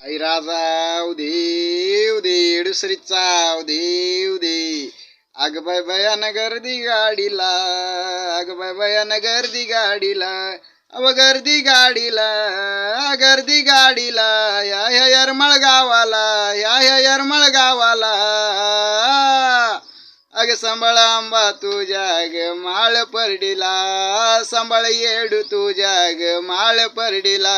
आई राजा उदे दुसरीचा उदे अग बाय बयान गर्दी गाडीला अग बाय बयान गर्दी गाडीला अव गर्दी गाडीला या यरमळ गावाला या यरमळ गावाला अग संबळ आंबा तुझ्या ग माळ परडीला संबळ येडू तुझ्या ग माळ परडीला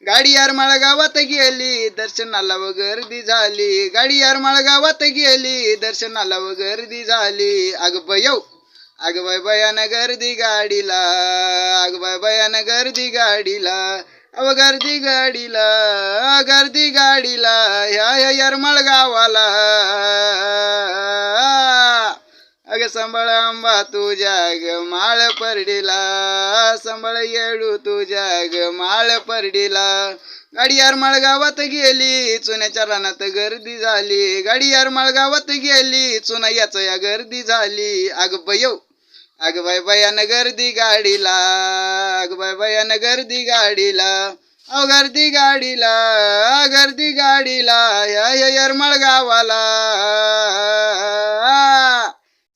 गाडी यरमाळ गावात गेली दर्शनाला व गर्दी झाली गाडी यरमाळ गावात गेली दर्शनाला व गर्दी झाली अग बाय बयान गर्दी गाडीला अग बाय बयान गर्दी गाडीला अव गर्दी गाडीला ह्या यरमाळ गावाला अग संबळ आंबा तुझ्या ग माळ परडीला संबळ येडू तुझ्या ग माळ परडीला गाडी यरमाळ गावात गेली चुन्याच्या रानात गर्दी झाली गाडी यरमाळ गावात गेली चुनायाच या गर्दी झाली अग बाय बयान गर्दी गाडीला अग बाय बयान गर्दी गाडीला अव गर्दी गाडीला या यरमाळ गावाला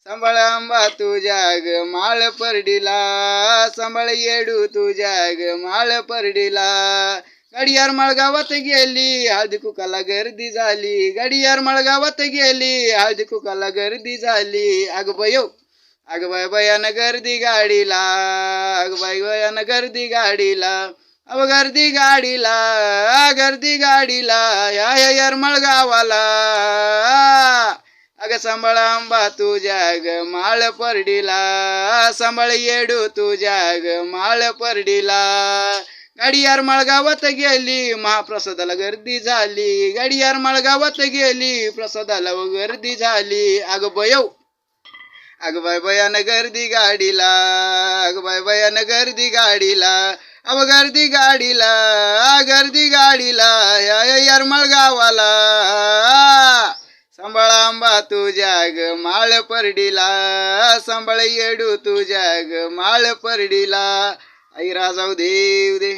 संबळ आंबा तुझ्या ग माळ परडीला संबळ येडू तुझ्या ग माळ परडीला गाडी यरमाळ गावात गेली हळदी कुकाला गर्दी झाली गाडी यरमाळ गावात गेली हळदी कुकाला गर्दी झाली अग बाय बयान गर्दी गाडीला अग बाय बयान गर्दी गाडीला अव गर्दी गाडीला या यरमाळ गावाला अग संबळ आंबा तुझ्या ग माळ परडीला संबळ येडू तुझ्या ग माळ परडीला गाडी यरमाळ गावात गेली महाप्रसादाला गर्दी झाली गाडी यरमाळ गावात गेली प्रसादाला व गर्दी झाली अग बाय बयान गर्दी गाडीला अग बाय बयान गर्दी गाडीला अव गर्दी गाडीला या यरमाळ गावाला संबळ आंबा तुझ्या ग माळ परडीला संबळ येडू तुझ्या ग माळ परडीला आई राजा उदे